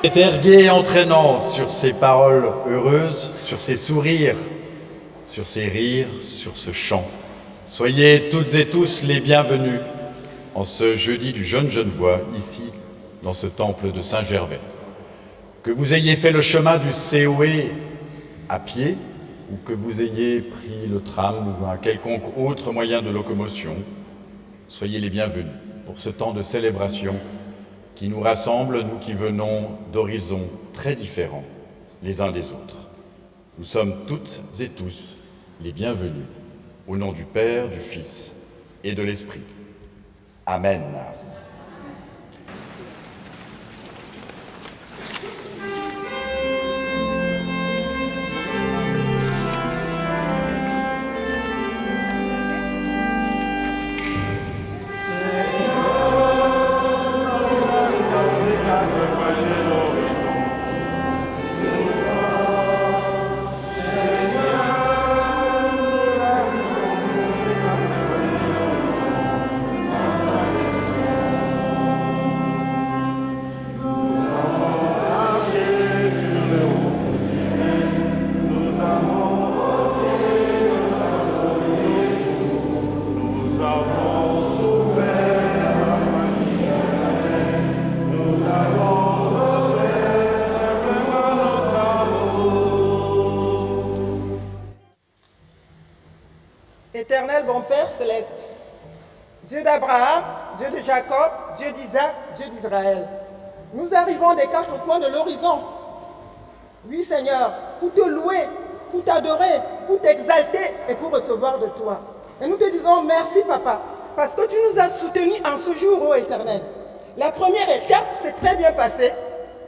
Cet air gai et entraînant sur ces paroles heureuses, sur ces sourires, sur ces rires, sur ce chant. Soyez toutes et tous les bienvenus en ce jeudi du jeune Genevois, ici, dans ce temple de Saint-Gervais. Que vous ayez fait le chemin du COE à pied, ou que vous ayez pris le tram ou un quelconque autre moyen de locomotion, soyez les bienvenus pour ce temps de célébration qui nous rassemble, nous qui venons d'horizons très différents les uns des autres. Nous sommes toutes et tous les bienvenus, au nom du Père, du Fils et de l'Esprit. Amen. Éternel bon Père céleste, Dieu d'Abraham, Dieu de Jacob, Dieu d'Isaac, Dieu d'Israël, nous arrivons des quatre coins de l'horizon. Oui Seigneur, pour te louer, pour t'adorer, pour t'exalter et pour recevoir de toi. Et nous te disons merci Papa, parce que tu nous as soutenus en ce jour, ô Éternel. La première étape s'est très bien passée.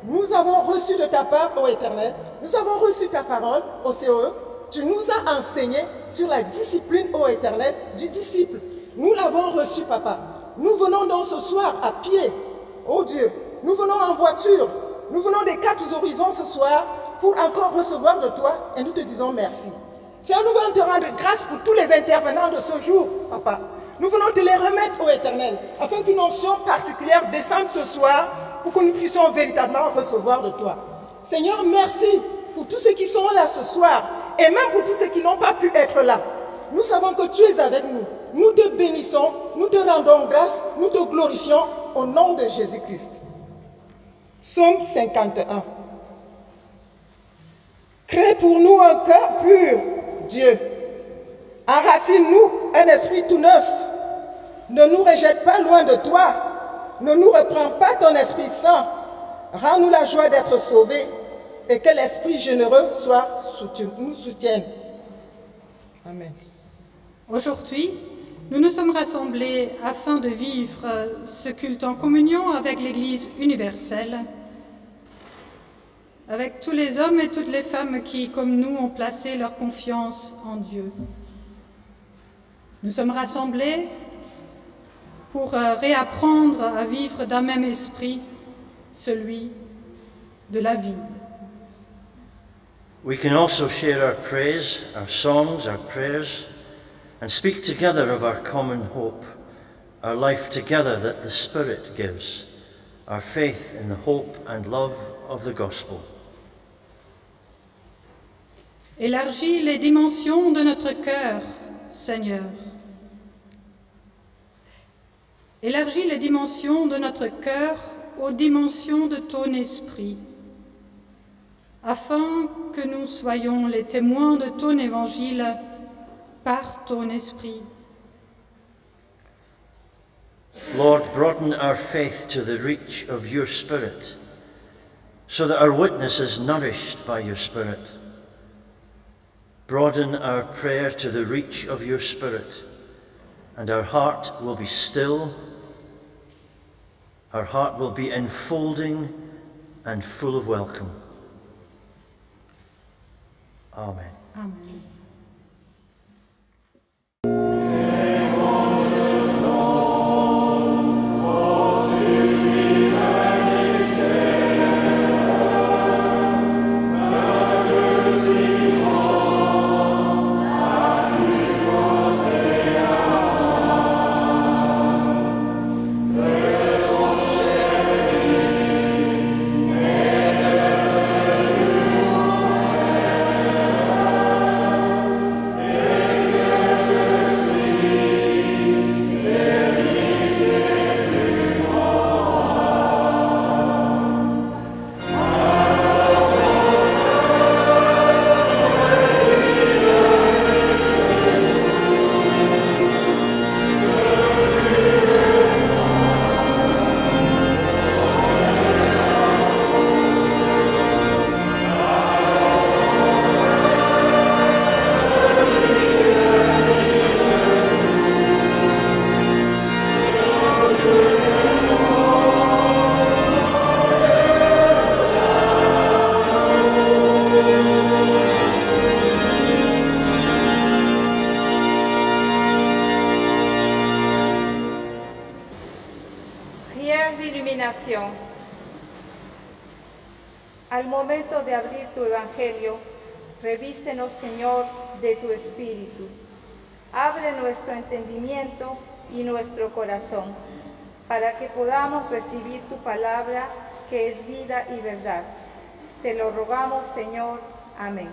Nous avons reçu de ta part, ô Éternel, nous avons reçu ta parole au COE. Tu nous as enseigné sur la discipline, ô Éternel, du disciple. Nous l'avons reçu, Papa. Nous venons donc ce soir à pied, ô Dieu. Nous venons en voiture. Nous venons des quatre horizons ce soir pour encore recevoir de toi et nous te disons merci. Seigneur, nous venons te rendre grâce pour tous les intervenants de ce jour, Papa. Nous venons te les remettre, ô Éternel, afin qu'une onction particulière descende ce soir pour que nous puissions véritablement recevoir de toi. Seigneur, merci pour tous ceux qui sont là ce soir et même pour tous ceux qui n'ont pas pu être là. Nous savons que tu es avec nous. Nous te bénissons, nous te rendons grâce, nous te glorifions au nom de Jésus-Christ. Psaume 51. Crée pour nous un cœur pur, Dieu. Enracine-nous un esprit tout neuf. Ne nous rejette pas loin de toi. Ne nous reprends pas ton Esprit Saint. Rends-nous la joie d'être sauvés et que l'Esprit généreux nous soutienne. Amen. Aujourd'hui, nous nous sommes rassemblés afin de vivre ce culte en communion avec l'Église universelle, avec tous les hommes et toutes les femmes qui, comme nous, ont placé leur confiance en Dieu. Nous sommes rassemblés pour réapprendre à vivre d'un même esprit, celui de la vie. We can also share our praise, our songs, our prayers, and speak together of our common hope, our life together that the Spirit gives, our faith in the hope and love of the gospel. Élargis les dimensions de notre cœur, Seigneur. Élargis les dimensions de notre cœur aux dimensions de ton esprit, afin que nous soyons les témoins de ton évangile par ton esprit. Lord, broaden our faith to the reach of your Spirit, so that our witness is nourished by your Spirit. Broaden our prayer to the reach of your Spirit, and our heart will be still, our heart will be enfolding and full of welcome. Amen. Amen. Amen. lumière de iluminación. Al momento de abrir tu Evangelio, revístenos, Señor, de tu Espíritu. Abre nuestro entendimiento y nuestro corazón, para que podamos recibir tu palabra, que es vida y verdad. Te lo rogamos, Señor. Amén.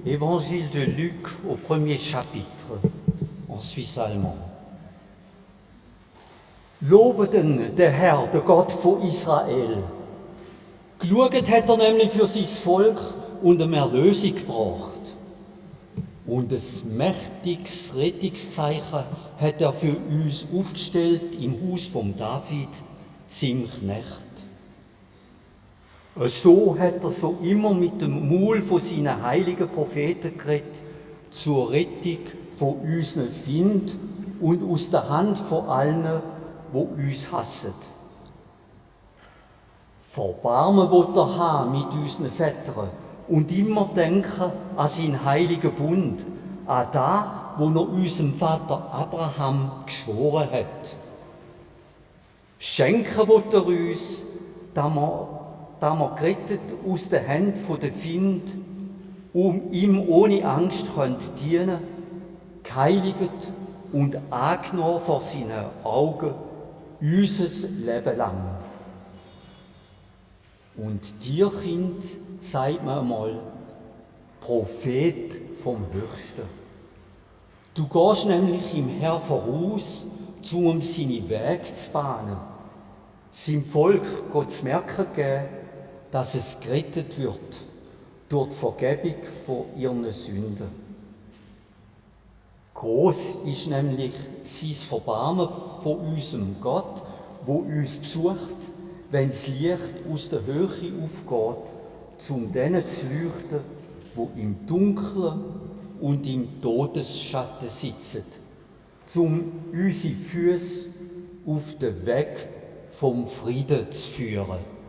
Évangile de Luc au premier chapitre, en suisse allemand. Lobeten der Herr, der Gott von Israel. Geschaut hat er nämlich für sein Volk und eine Erlösung gebracht. Und ein mächtiges Rettungszeichen hat er für uns aufgestellt im Haus von David, seinem Knecht. So hat er schon immer mit dem Maul von seinen heiligen Propheten geredet, zur Rettung von unseren Feinden und aus der Hand von allen, die uns hassen. Verbarmen will er haben mit unseren Vätern und immer denken an seinen heiligen Bund, an das, wo er unserem Vater Abraham geschworen hat. Schenken will er uns, dass wir gerettet aus den Händen der Feinde, ihm ohne Angst dienen können, geheiligt und angenommen vor seinen Augen, unser Leben lang. Und dir, Kind, sagt man einmal, Prophet vom Höchsten. Du gehst nämlich im Herrn voraus, um seine Wege zu bahnen, seinem Volk zu merken geben, dass es gerettet wird durch die Vergebung von ihren Sünden. Groß ist nämlich sein Verbarmen von unserem Gott, wo uns besucht, wenn das Licht aus der Höhe aufgeht, um denen zu leuchten, die im Dunkeln und im Todesschatten sitzen, um unsere Füße auf den Weg vom Frieden zu führen.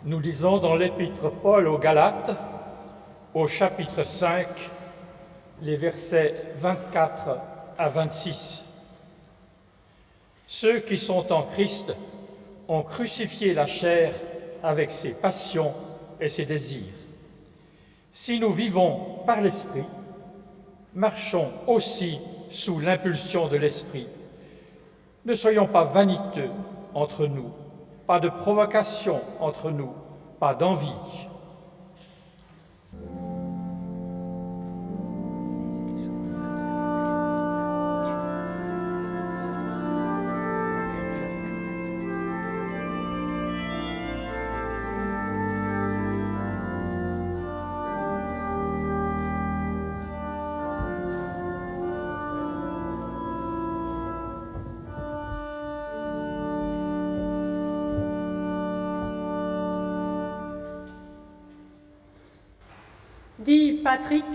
Nous lisons dans l'épître Paul aux Galates, au chapitre 5, les versets 24 à 26. Ceux qui sont en Christ ont crucifié la chair avec ses passions et ses désirs. Si nous vivons par l'Esprit, marchons aussi sous l'impulsion de l'Esprit. Ne soyons pas vaniteux entre nous, pas de provocation entre nous, pas d'envie. Dis Patrick,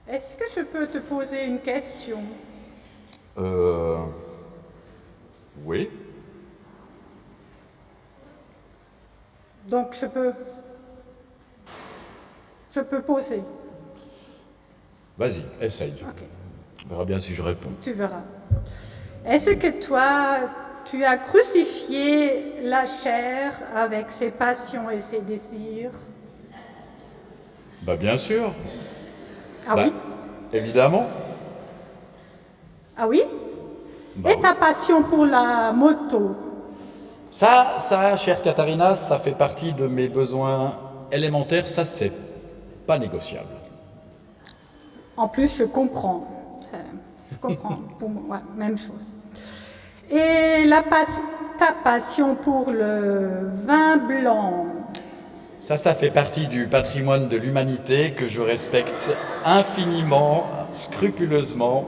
est-ce que je peux te poser une question? Oui. Donc je peux poser. Vas-y, essaye. Ok, On verra bien si je réponds. tu verras. Est-ce que toi, tu as crucifié la chair avec ses passions et ses désirs? Bah bien sûr. Ah Bah, oui? évidemment. Ah oui? Bah Et oui. ta passion pour la moto? Ça, chère Katharina, ça fait partie de mes besoins élémentaires, ça c'est pas négociable. En plus, je comprends. Je comprends. Pour moi, ouais, même chose. Et ta passion pour le vin blanc? Ça fait partie du patrimoine de l'humanité que je respecte infiniment, scrupuleusement.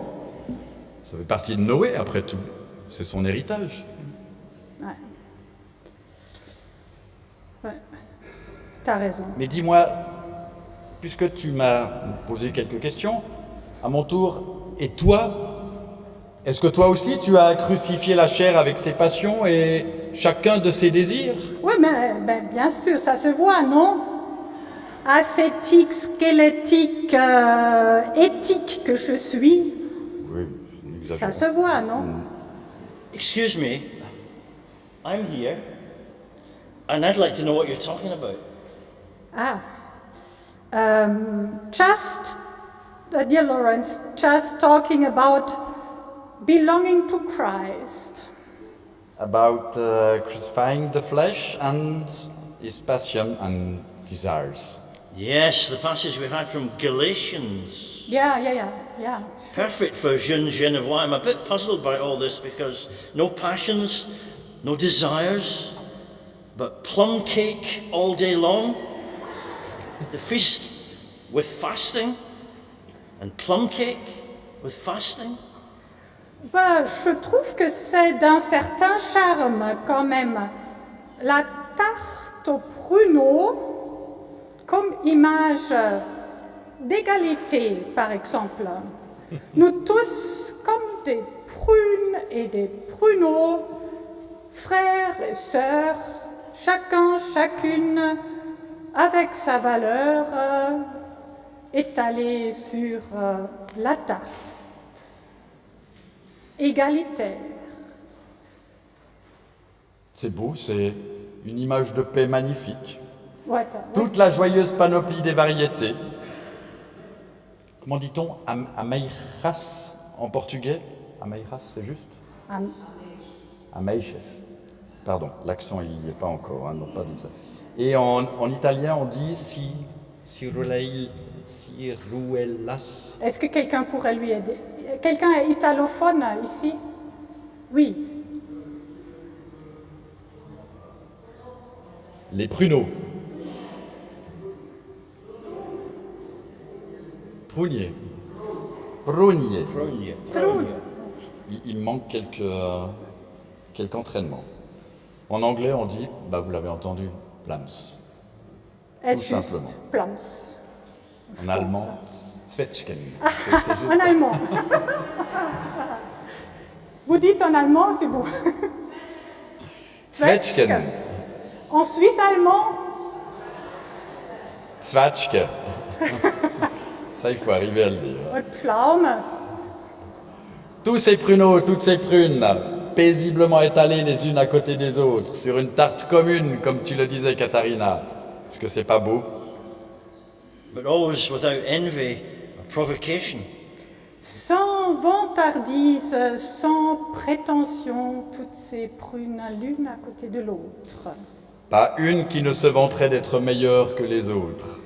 Ça fait partie de Noé, après tout. C'est son héritage. Ouais. Ouais. T'as raison. Mais dis-moi, puisque tu m'as posé quelques questions, à mon tour, et toi? Est-ce que toi aussi tu as crucifié la chair avec ses passions et chacun de ses désirs? Oui, mais bien sûr, ça se voit, non? Ascétique, squelettique, éthique que je suis, Oui, ça se voit, non? Excuse me, I'm here, and I'd like to know what you're talking about. Ah. Dear Lawrence, just talking about belonging to Christ. About crucifying the flesh and his passion and desires. Yes, the passage we had from Galatians. Yeah. Perfect for Jeune Genevois. I'm a bit puzzled by all this because no passions, no desires, but plum cake all day long. The feast with fasting and plum cake with fasting. Je trouve que c'est d'un certain charme quand même. La tarte aux pruneaux comme image d'égalité, par exemple. Nous tous comme des prunes et des pruneaux, frères et sœurs, chacun, chacune, avec sa valeur étalée sur la tarte. Égalitaire. C'est beau, c'est une image de paix magnifique. Ouais, Toute la joyeuse panoplie des variétés. Comment dit-on? Ameiras en portugais? Ameiras, c'est juste? Ameixas. Pardon, l'accent il n'y est pas encore, hein, non, pas du tout. Et en italien on dit ciruelas. Est-ce que quelqu'un pourrait lui aider? Quelqu'un est italophone ici? Oui. Les pruneaux. Prunier. Prunier. Il manque quelques entraînements. En anglais, on dit, vous l'avez entendu, plums. Est-ce Tout juste simplement. plums? En allemand, Zwetschgen. C'est juste... En allemand. Vous dites en allemand, c'est vous. Zwetschgen. En suisse allemand? Zwetschge. Ça, il faut arriver à le dire. Und Pflaume. Tous ces pruneaux, toutes ces prunes, paisiblement étalées les unes à côté des autres, sur une tarte commune, comme tu le disais, Katharina. Est-ce que c'est pas beau? But always without envy or provocation. Sans vantardise, sans prétention, toutes ces prunes l'une à côté de l'autre. Pas une qui ne se vanterait d'être meilleure que les autres.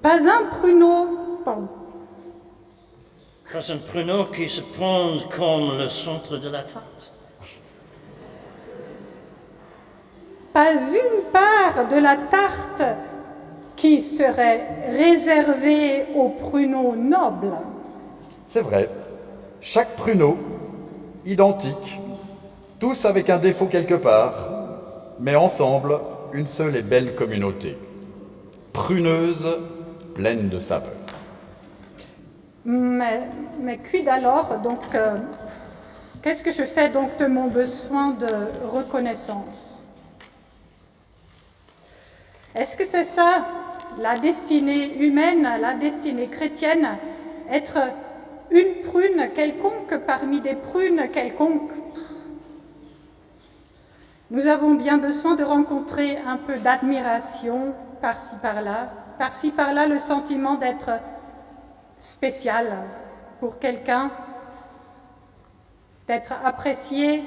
Pas un pruneau, pardon, Pas un pruneau qui se prend comme le centre de la tarte. pas une part de la tarte qui serait réservée aux pruneaux nobles. C'est vrai, chaque pruneau, identique, tous avec un défaut quelque part, mais ensemble, une seule et belle communauté. Pruneuse, pleine de saveur. Mais quid alors, donc, qu'est-ce que je fais donc de mon besoin de reconnaissance? Est-ce que c'est ça, la destinée humaine, la destinée chrétienne, être une prune quelconque parmi des prunes quelconques? Nous avons bien besoin de rencontrer un peu d'admiration par-ci par-là, le sentiment d'être spécial pour quelqu'un, d'être apprécié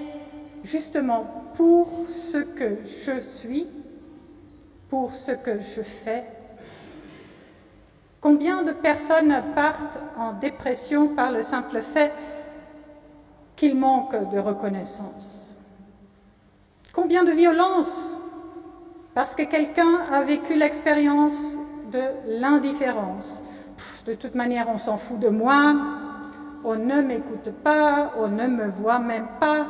justement pour ce que je suis, pour ce que je fais. Combien de personnes partent en dépression par le simple fait qu'ils manquent de reconnaissance? Combien de violences parce que quelqu'un a vécu l'expérience de l'indifférence? De toute manière, on s'en fout de moi, on ne m'écoute pas, on ne me voit même pas.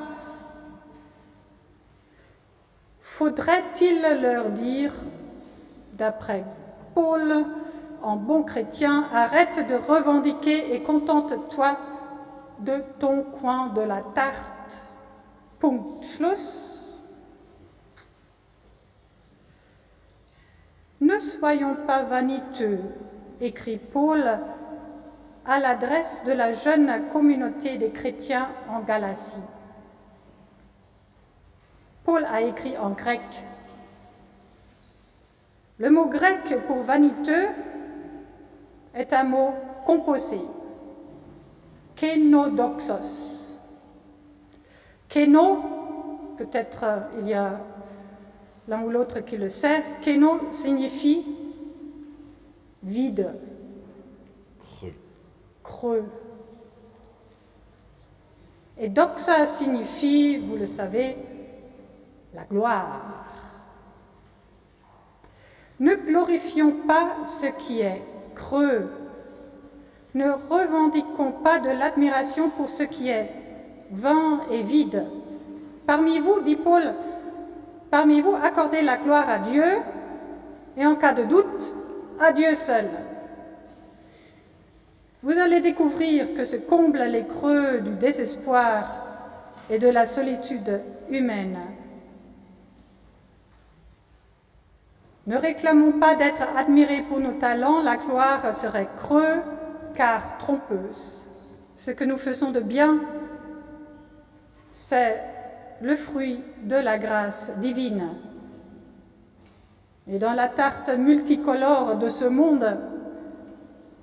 Faudrait-il leur dire, d'après Paul, en bon chrétien, arrête de revendiquer et contente-toi de ton coin de la tarte. Punkt, Schluss. Ne soyons pas vaniteux, écrit Paul à l'adresse de la jeune communauté des chrétiens en Galatie. Paul a écrit en grec. Le mot grec pour vaniteux est un mot composé, kénodoxos. Kéno, peut-être il y a l'un ou l'autre qui le sait, kéno signifie vide, creux. Et doxa signifie, vous le savez, la gloire. Ne glorifions pas ce qui est creux. Ne revendiquons pas de l'admiration pour ce qui est vain et vide. Parmi vous, dit Paul, parmi vous, accordez la gloire à Dieu et en cas de doute, à Dieu seul. Vous allez découvrir que ce comble les creux du désespoir et de la solitude humaine. Ne réclamons pas d'être admirés pour nos talents, la gloire serait creux car trompeuse. Ce que nous faisons de bien, c'est le fruit de la grâce divine. Et dans la tarte multicolore de ce monde,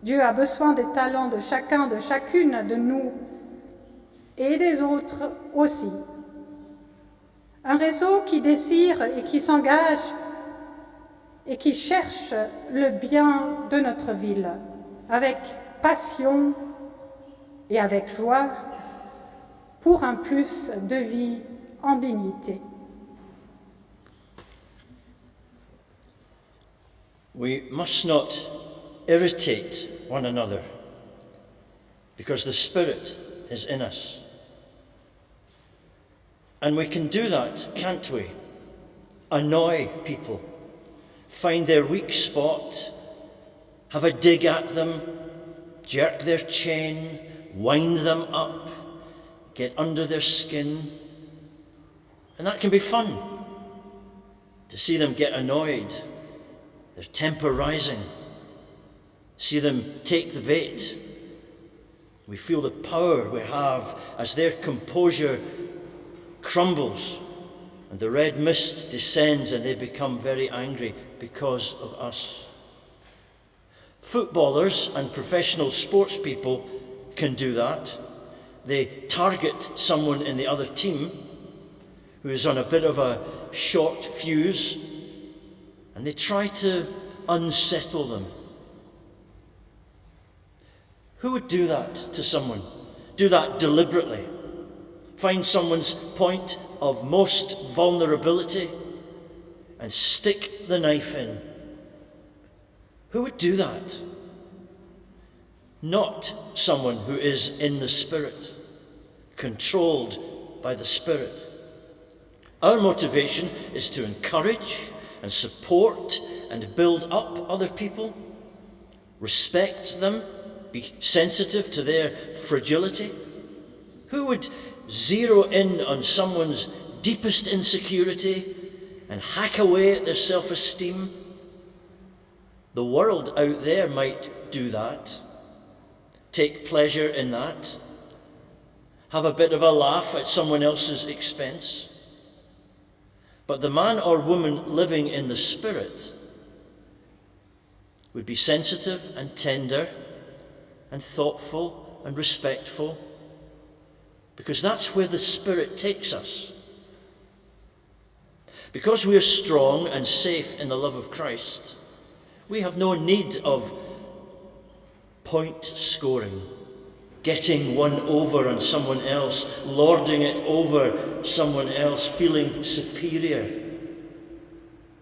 Dieu a besoin des talents de chacun, de chacune de nous et des autres aussi. Un réseau qui désire et qui s'engage et qui cherche le bien de notre ville avec passion et avec joie pour un plus de vie en dignité. We must not irritate one another because the Spirit is in us. And we can do that, can't we? Annoy people, find their weak spot, have a dig at them, jerk their chain, wind them up, get under their skin. And that can be fun, to see them get annoyed, their temper rising, see them take the bait. We feel the power we have as their composure crumbles, and the red mist descends, and they become very angry because of us. Footballers and professional sports people can do that. They target someone in the other team who is on a bit of a short fuse, and they try to unsettle them. Who would do that to someone? Do that deliberately? Find someone's point of most vulnerability and stick the knife in? Who would do that? Not someone who is in the Spirit, controlled by the Spirit. Our motivation is to encourage and support and build up other people, respect them, be sensitive to their fragility. Who would zero in on someone's deepest insecurity and hack away at their self-esteem? The world out there might do that, take pleasure in that, have a bit of a laugh at someone else's expense. But the man or woman living in the Spirit would be sensitive and tender and thoughtful and respectful, because that's where the Spirit takes us. Because we are strong and safe in the love of Christ, we have no need of point scoring, getting one over on someone else, lording it over someone else, feeling superior.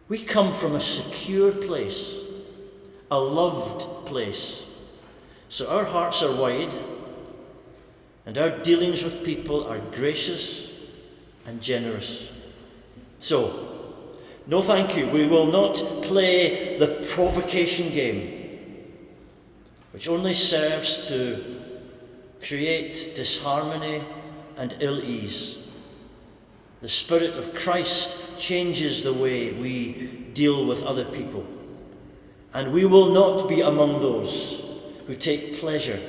We come from a secure place, a loved place. So our hearts are wide, and our dealings with people are gracious and generous. So, no thank you, we will not play the provocation game, which only serves to create disharmony and ill-ease. The Spirit of Christ changes the way we deal with other people, and we will not be among those who take pleasure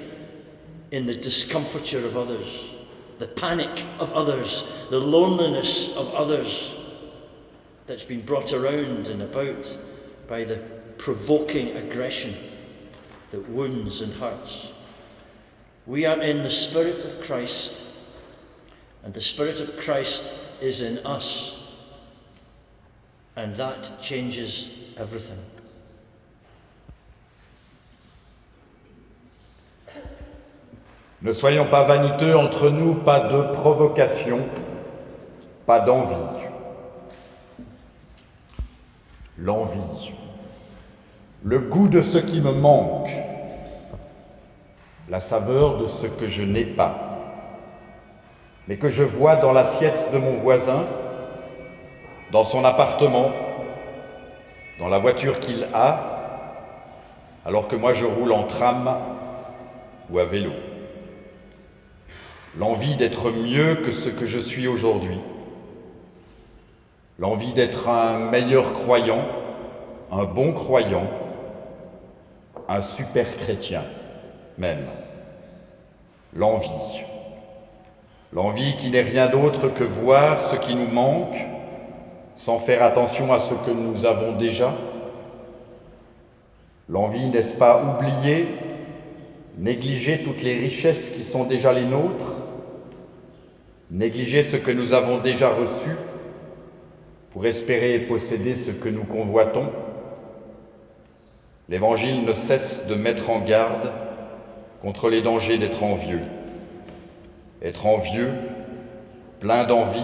in the discomfiture of others, the panic of others, the loneliness of others that's been brought around and about by the provoking aggression that wounds and hurts. We are in the Spirit of Christ, and the Spirit of Christ is in us, and that changes everything. Ne soyons pas vaniteux entre nous, pas de provocation, pas d'envie. L'envie, le goût de ce qui me manque, la saveur de ce que je n'ai pas, mais que je vois dans l'assiette de mon voisin, dans son appartement, dans la voiture qu'il a, alors que moi je roule en tram ou à vélo. L'envie d'être mieux que ce que je suis aujourd'hui. L'envie d'être un meilleur croyant, un bon croyant, un super chrétien même. L'envie. L'envie qui n'est rien d'autre que voir ce qui nous manque, sans faire attention à ce que nous avons déjà. L'envie, n'est-ce pas, oublier, négliger toutes les richesses qui sont déjà les nôtres, négliger ce que nous avons déjà reçu pour espérer posséder ce que nous convoitons. L'Évangile ne cesse de mettre en garde contre les dangers d'être envieux. Être envieux, plein d'envie,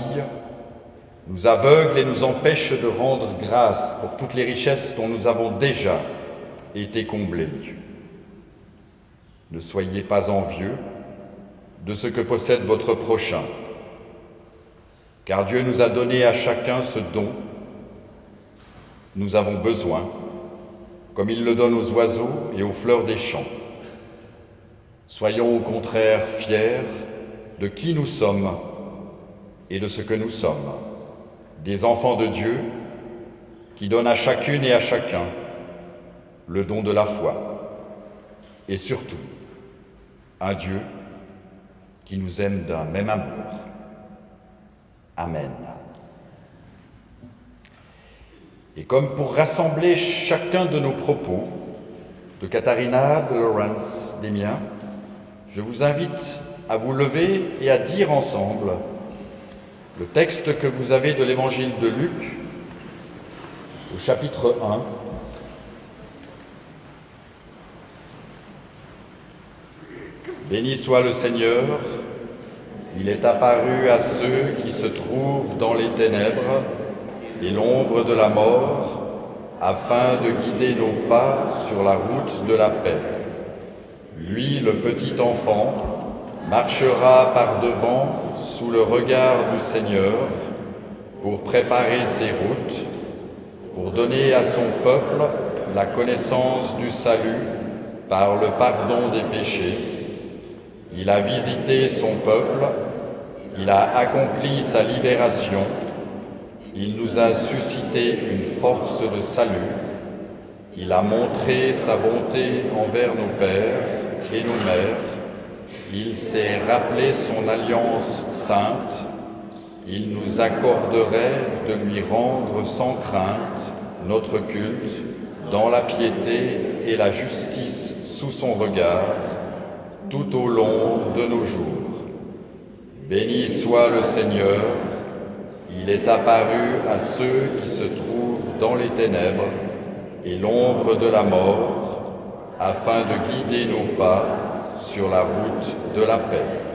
nous aveugle et nous empêche de rendre grâce pour toutes les richesses dont nous avons déjà été comblés. Ne soyez pas envieux de ce que possède votre prochain, car Dieu nous a donné à chacun ce dont nous avons besoin, comme il le donne aux oiseaux et aux fleurs des champs. Soyons au contraire fiers de qui nous sommes et de ce que nous sommes, des enfants de Dieu qui donnent à chacune et à chacun le don de la foi, et surtout un Dieu qui nous aime d'un même amour. Amen. Et comme pour rassembler chacun de nos propos, de Katharina, de Lawrence, des miens, je vous invite à vous lever et à dire ensemble le texte que vous avez de l'évangile de Luc, au chapitre 1. Béni soit le Seigneur, il est apparu à ceux qui se trouvent dans les ténèbres et l'ombre de la mort, afin de guider nos pas sur la route de la paix. Lui, le petit enfant, marchera par devant sous le regard du Seigneur pour préparer ses routes, pour donner à son peuple la connaissance du salut par le pardon des péchés. Il a visité son peuple, il a accompli sa libération, il nous a suscité une force de salut, il a montré sa bonté envers nos pères et nos mères, il s'est rappelé son alliance sainte, il nous accorderait de lui rendre sans crainte notre culte dans la piété et la justice sous son regard, tout au long de nos jours. Béni soit le Seigneur, il est apparu à ceux qui se trouvent dans les ténèbres et l'ombre de la mort, afin de guider nos pas sur la route de la paix.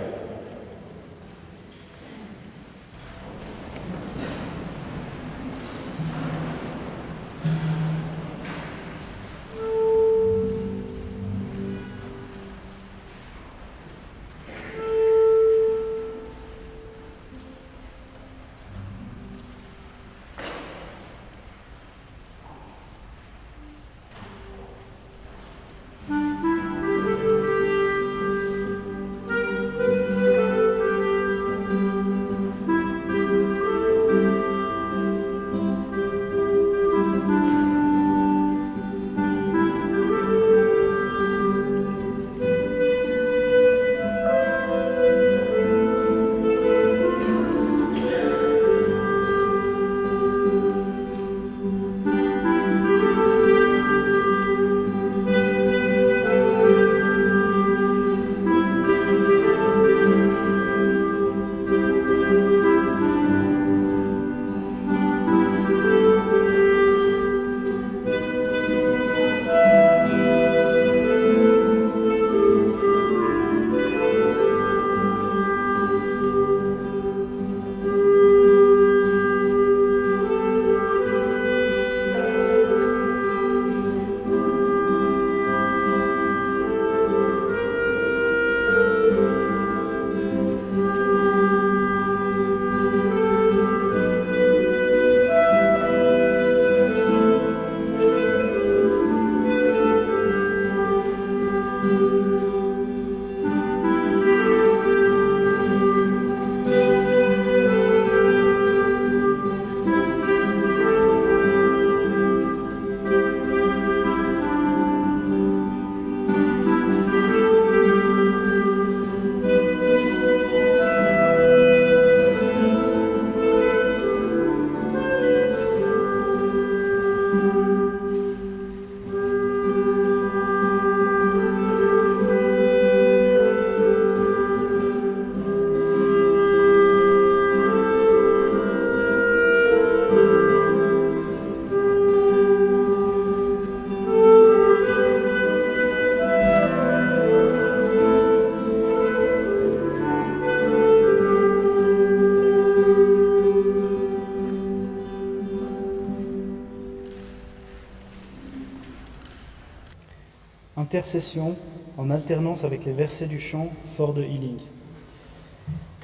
Intercession en alternance avec les versets du chant fort de Healing.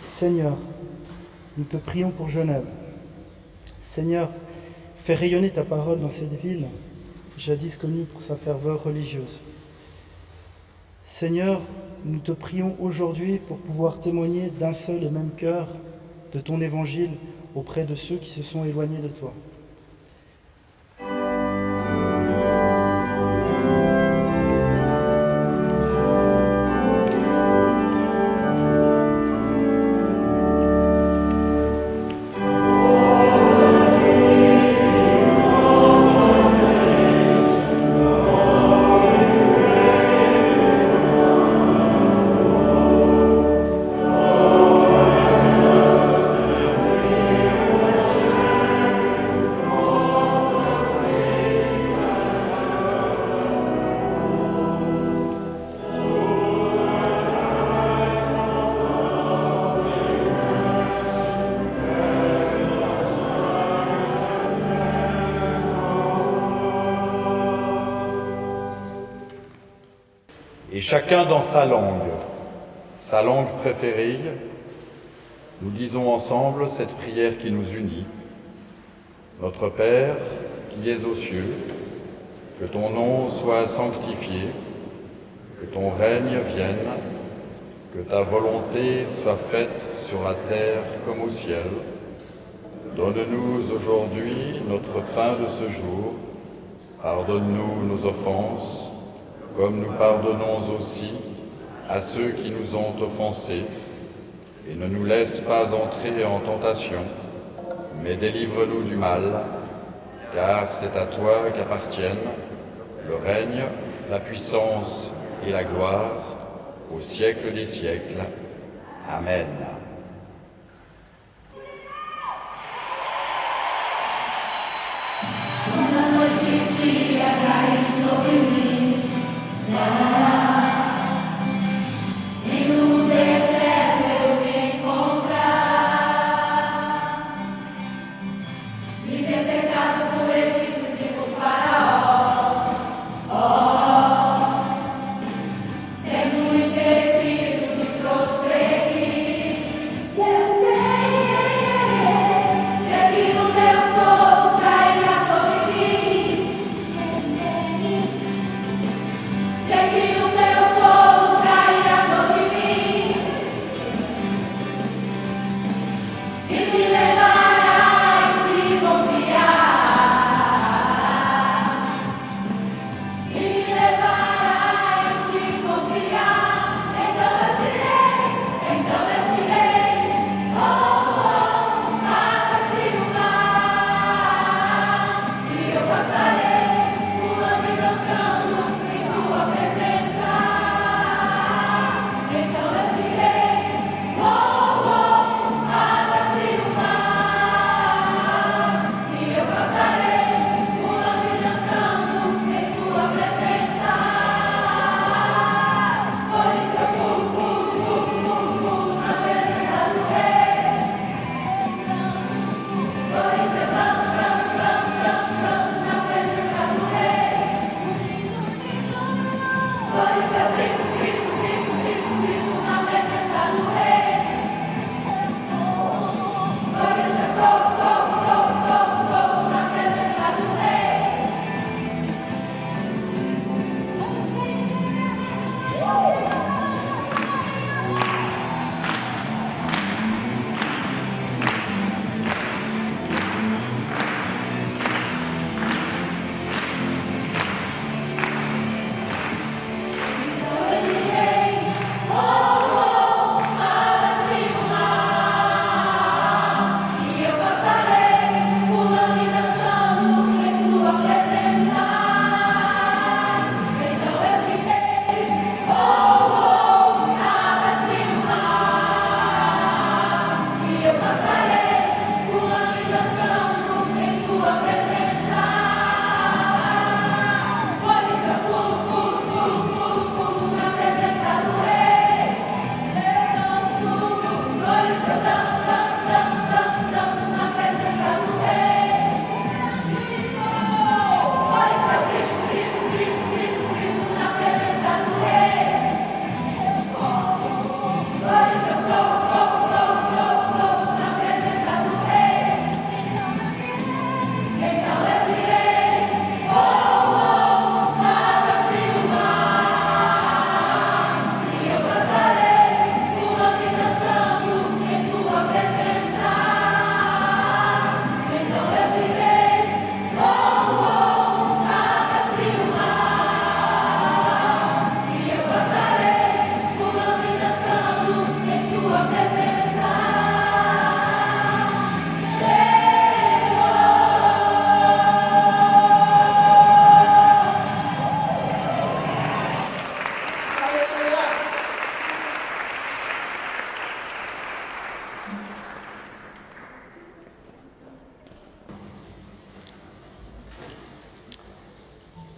Seigneur, nous te prions pour Genève. Seigneur, fais rayonner ta parole dans cette ville, jadis connue pour sa ferveur religieuse. Seigneur, nous te prions aujourd'hui pour pouvoir témoigner d'un seul et même cœur de ton évangile auprès de ceux qui se sont éloignés de toi. chacun dans sa langue préférée, nous disons ensemble cette prière qui nous unit. Notre Père, qui es aux cieux, que ton nom soit sanctifié, que ton règne vienne, que ta volonté soit faite sur la terre comme au ciel. Donne-nous aujourd'hui notre pain de ce jour. Pardonne-nous nos offenses, comme nous pardonnons aussi à ceux qui nous ont offensés. Et ne nous laisse pas entrer en tentation, mais délivre-nous du mal, car c'est à toi qu'appartiennent le règne, la puissance et la gloire, au siècle des siècles. Amen.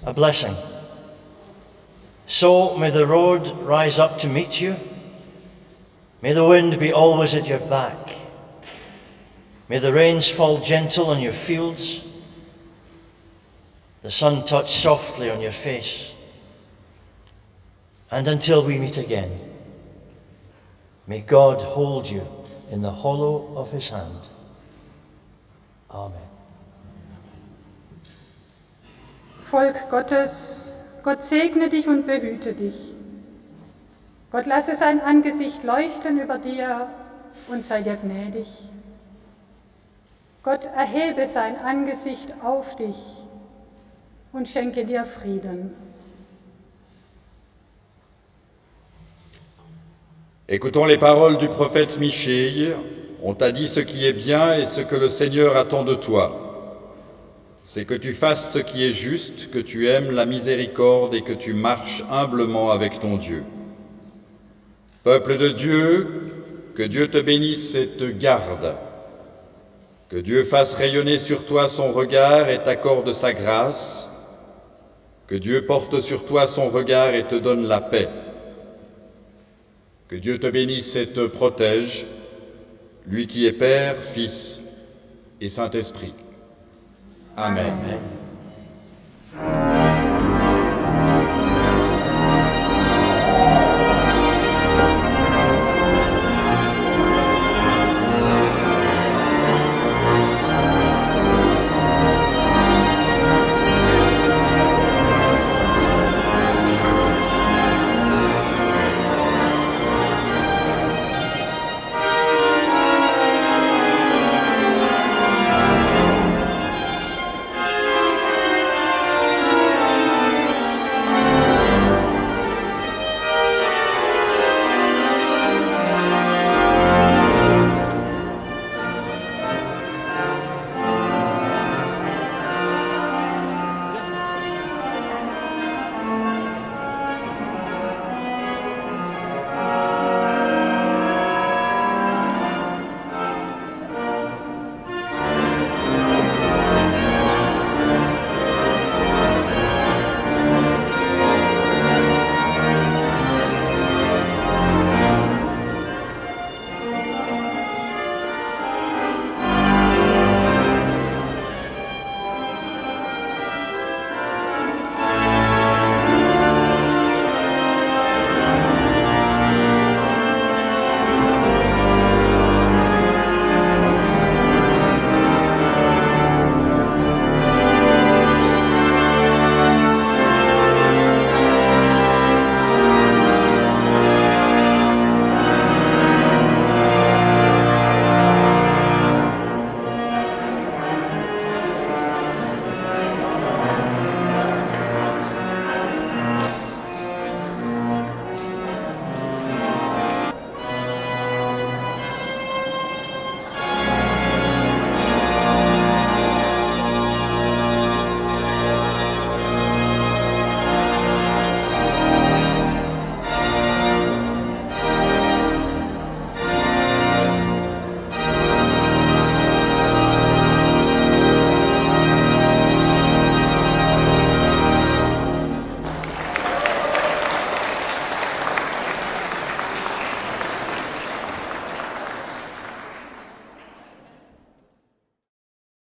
a blessing. So may the road rise up to meet you. May the wind be always at your back. May the rains fall gentle on your fields, the sun touch softly on your face. And until we meet again, may God hold you in the hollow of his hand. Amen. Volk Gottes, Gott segne dich und behüte dich. Gott lasse sein Angesicht leuchten über dir und sei dir gnädig. Gott erhebe sein Angesicht auf dich und schenke dir Frieden. Écoutons les paroles du prophète Michée. On t'a dit ce qui est bien et ce que le Seigneur attend de toi. C'est que tu fasses ce qui est juste, que tu aimes la miséricorde et que tu marches humblement avec ton Dieu. Peuple de Dieu, que Dieu te bénisse et te garde. Que Dieu fasse rayonner sur toi son regard et t'accorde sa grâce. Que Dieu porte sur toi son regard et te donne la paix. Que Dieu te bénisse et te protège, lui qui est Père, Fils et Saint-Esprit. Amen. Amen.